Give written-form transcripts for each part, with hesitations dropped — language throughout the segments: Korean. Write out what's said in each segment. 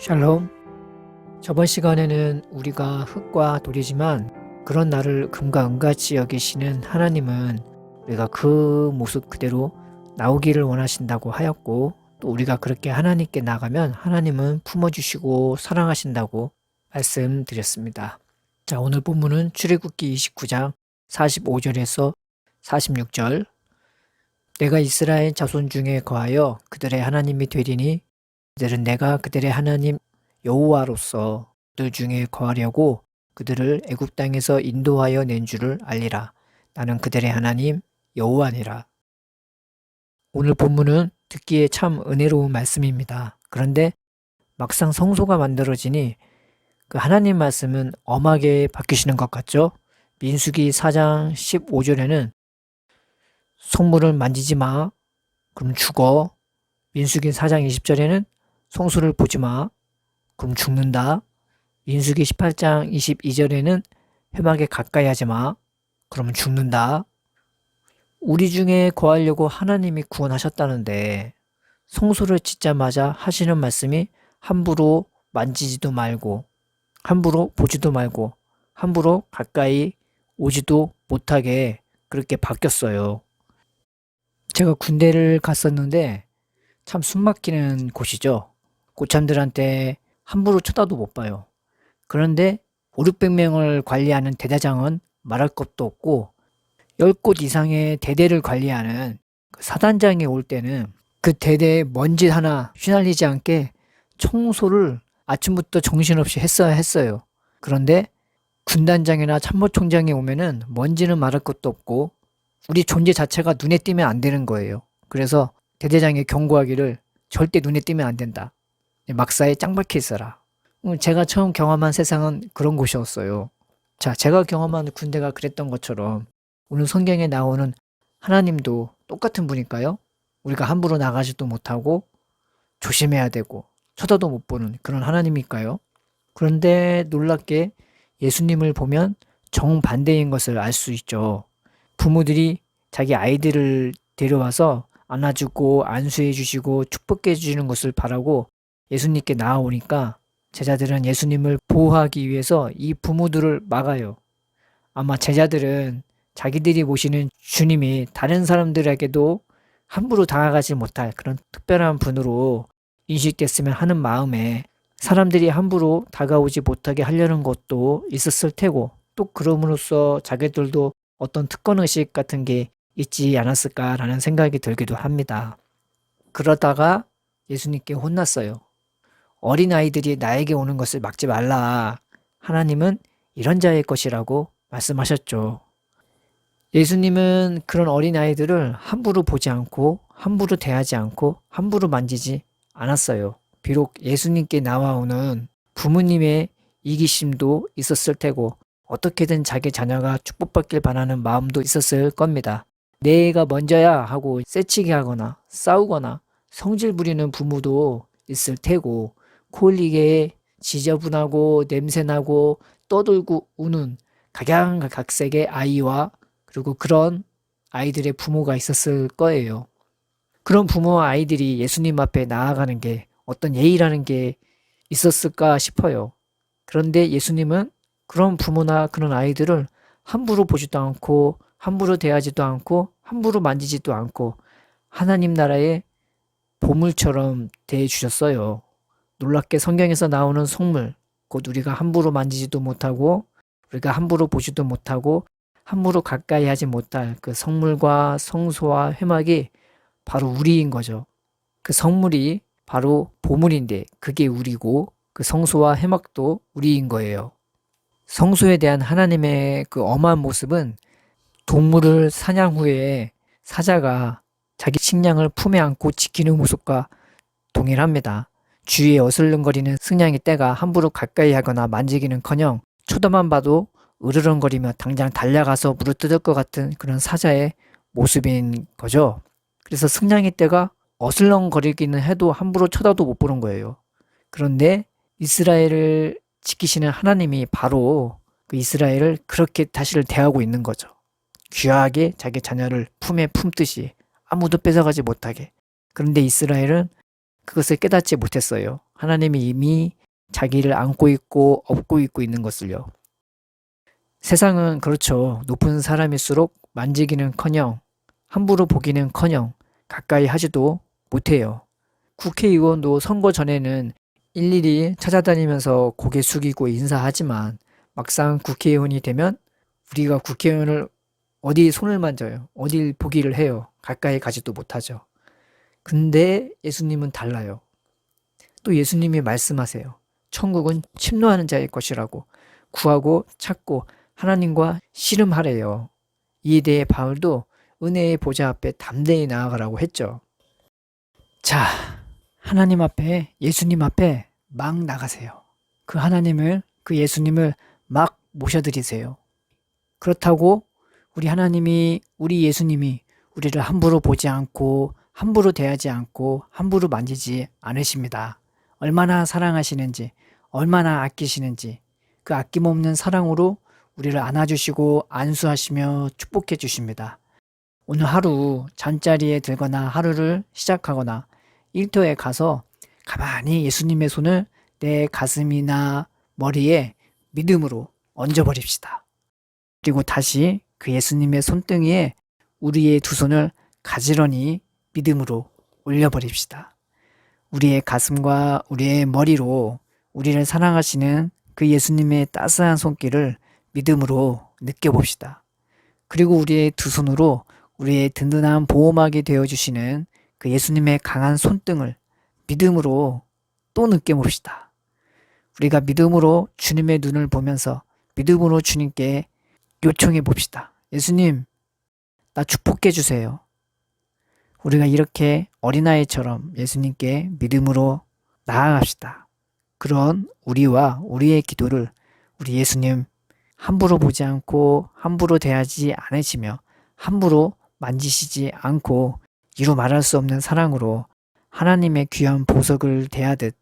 샬롬. 저번 시간에는 우리가 흙과 돌이지만 그런 나를 금과 은같이 여기시는 하나님은 우리가 그 모습 그대로 나오기를 원하신다고 하였고, 또 우리가 그렇게 하나님께 나가면 하나님은 품어주시고 사랑하신다고 말씀드렸습니다. 자, 오늘 본문은 출애굽기 29장 45절에서 46절. 내가 이스라엘 자손 중에 거하여 그들의 하나님이 되리니 그들은 내가 그들의 하나님 여호와로서 그들 중에 거하려고 그들을 애굽 땅에서 인도하여 낸 줄을 알리라. 나는 그들의 하나님 여호와니라. 오늘 본문은 듣기에 참 은혜로운 말씀입니다. 그런데 막상 성소가 만들어지니 그 하나님 말씀은 엄하게 바뀌시는 것 같죠? 민수기 4장 15절에는 성물을 만지지 마, 그럼 죽어. 민수기 4장 20절에는 성소를 보지 마, 그럼 죽는다. 민수기 18장 22절에는 회막에 가까이 하지 마, 그러면 죽는다. 우리 중에 거하려고 하나님이 구원하셨다는데 성소를 짓자마자 하시는 말씀이 함부로 만지지도 말고, 함부로 보지도 말고, 함부로 가까이 오지도 못하게 그렇게 바뀌었어요. 제가 군대를 갔었는데 참 숨막히는 곳이죠. 고참들한테 함부로 쳐다도 못 봐요. 그런데 5, 600명을 관리하는 대대장은 말할 것도 없고 10곳 이상의 대대를 관리하는 그 사단장이 올 때는 그 대대에 먼지 하나 휘날리지 않게 청소를 아침부터 정신없이 했어야 했어요. 그런데 군단장이나 참모총장이 오면은 먼지는 말할 것도 없고 우리 존재 자체가 눈에 띄면 안 되는 거예요. 그래서 대대장이 경고하기를 절대 눈에 띄면 안 된다. 막사에 짱 박혀 있어라. 제가 처음 경험한 세상은 그런 곳이었어요. 자, 제가 경험한 군대가 그랬던 것처럼 오늘 성경에 나오는 하나님도 똑같은 분일까요? 우리가 함부로 나가지도 못하고 조심해야 되고 쳐다도 못 보는 그런 하나님일까요? 그런데 놀랍게 예수님을 보면 정반대인 것을 알 수 있죠. 부모들이 자기 아이들을 데려와서 안아주고 안수해 주시고 축복해 주시는 것을 바라고 예수님께 나아오니까 제자들은 예수님을 보호하기 위해서 이 부모들을 막아요. 아마 제자들은 자기들이 모시는 주님이 다른 사람들에게도 함부로 다가가지 못할 그런 특별한 분으로 인식됐으면 하는 마음에 사람들이 함부로 다가오지 못하게 하려는 것도 있었을 테고, 또 그럼으로써 자기들도 어떤 특권의식 같은 게 있지 않았을까라는 생각이 들기도 합니다. 그러다가 예수님께 혼났어요. 어린아이들이 나에게 오는 것을 막지 말라. 하나님은 이런 자의 것이라고 말씀하셨죠. 예수님은 그런 어린아이들을 함부로 보지 않고 함부로 대하지 않고 함부로 만지지 않았어요. 비록 예수님께 나와오는 부모님의 이기심도 있었을 테고 어떻게든 자기 자녀가 축복받길 바라는 마음도 있었을 겁니다. 내가 먼저야 하고 새치기 하거나 싸우거나 성질 부리는 부모도 있을 테고, 코 흘리게 지저분하고 냄새나고 떠들고 우는 각양각색의 아이와 그리고 그런 아이들의 부모가 있었을 거예요. 그런 부모와 아이들이 예수님 앞에 나아가는 게 어떤 예의라는 게 있었을까 싶어요. 그런데 예수님은 그런 부모나 그런 아이들을 함부로 보지도 않고 함부로 대하지도 않고 함부로 만지지도 않고 하나님 나라의 보물처럼 대해주셨어요. 놀랍게 성경에서 나오는 성물, 곧 우리가 함부로 만지지도 못하고 우리가 함부로 보지도 못하고 함부로 가까이 하지 못할 그 성물과 성소와 회막이 바로 우리인 거죠. 그 성물이 바로 보물인데 그게 우리고 그 성소와 회막도 우리인 거예요. 성소에 대한 하나님의 그 엄한 모습은 동물을 사냥 후에 사자가 자기 식량을 품에 안고 지키는 모습과 동일합니다. 주위에 어슬렁거리는 승냥이 떼가 함부로 가까이 하거나 만지기는커녕 쳐다만 봐도 으르렁거리며 당장 달려가서 물을 뜯을 것 같은 그런 사자의 모습인 거죠. 그래서 승냥이 떼가 어슬렁거리기는 해도 함부로 쳐다도 못 보는 거예요. 그런데 이스라엘을 지키시는 하나님이 바로 그 이스라엘을 그렇게 다시를 대하고 있는 거죠. 귀하게 자기 자녀를 품에 품듯이 아무도 뺏어가지 못하게. 그런데 이스라엘은 그것을 깨닫지 못했어요. 하나님이 이미 자기를 안고 있고 업고 있고 있는 것을요. 세상은 그렇죠. 높은 사람일수록 만지기는커녕 함부로 보기는커녕 가까이 하지도 못해요. 국회의원도 선거 전에는 일일이 찾아다니면서 고개 숙이고 인사하지만 막상 국회의원이 되면 우리가 국회의원을 어디 손을 만져요. 어딜 보기를 해요. 가까이 가지도 못하죠. 근데 예수님은 달라요. 또 예수님이 말씀하세요. 천국은 침노하는 자의 것이라고 구하고 찾고 하나님과 씨름하래요. 이에 대해 바울도 은혜의 보좌 앞에 담대히 나아가라고 했죠. 자, 하나님 앞에 예수님 앞에 막 나가세요. 그 하나님을 그 예수님을 막 모셔드리세요. 그렇다고 우리 하나님이 우리 예수님이 우리를 함부로 보지 않고 함부로 대하지 않고 함부로 만지지 않으십니다. 얼마나 사랑하시는지 얼마나 아끼시는지 그 아낌없는 사랑으로 우리를 안아주시고 안수하시며 축복해 주십니다. 오늘 하루 잠자리에 들거나 하루를 시작하거나 일터에 가서 가만히 예수님의 손을 내 가슴이나 머리에 믿음으로 얹어버립시다. 그리고 다시 그 예수님의 손등에 우리의 두 손을 가지런히 믿음으로 올려버립시다. 우리의 가슴과 우리의 머리로 우리를 사랑하시는 그 예수님의 따스한 손길을 믿음으로 느껴봅시다. 그리고 우리의 두 손으로 우리의 든든한 보호막이 되어주시는 그 예수님의 강한 손등을 믿음으로 또 느껴봅시다. 우리가 믿음으로 주님의 눈을 보면서 믿음으로 주님께 요청해 봅시다. 예수님, 나 축복해 주세요. 우리가 이렇게 어린아이처럼 예수님께 믿음으로 나아갑시다. 그런 우리와 우리의 기도를 우리 예수님 함부로 보지 않고 함부로 대하지 않으시며 함부로 만지시지 않고 이루 말할 수 없는 사랑으로 하나님의 귀한 보석을 대하듯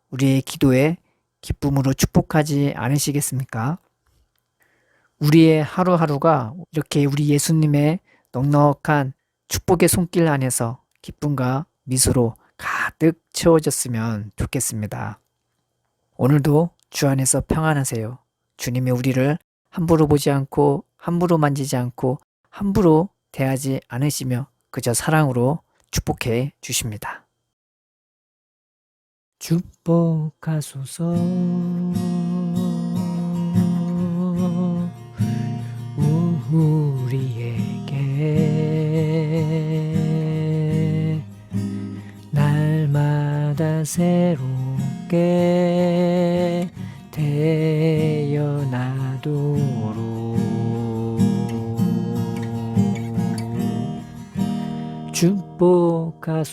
우리의 기도에 기쁨으로 축복하지 않으시겠습니까? 우리의 하루하루가 이렇게 우리 예수님의 넉넉한 축복의 손길 안에서 기쁨과 미소로 가득 채워졌으면 좋겠습니다. 오늘도 주 안에서 평안하세요. 주님이 우리를 함부로 보지 않고 함부로 만지지 않고 함부로 대하지 않으시며 그저 사랑으로 축복해 주십니다. 축복하소서 우리에게 날마다 새롭게 태어나도록 축복하소서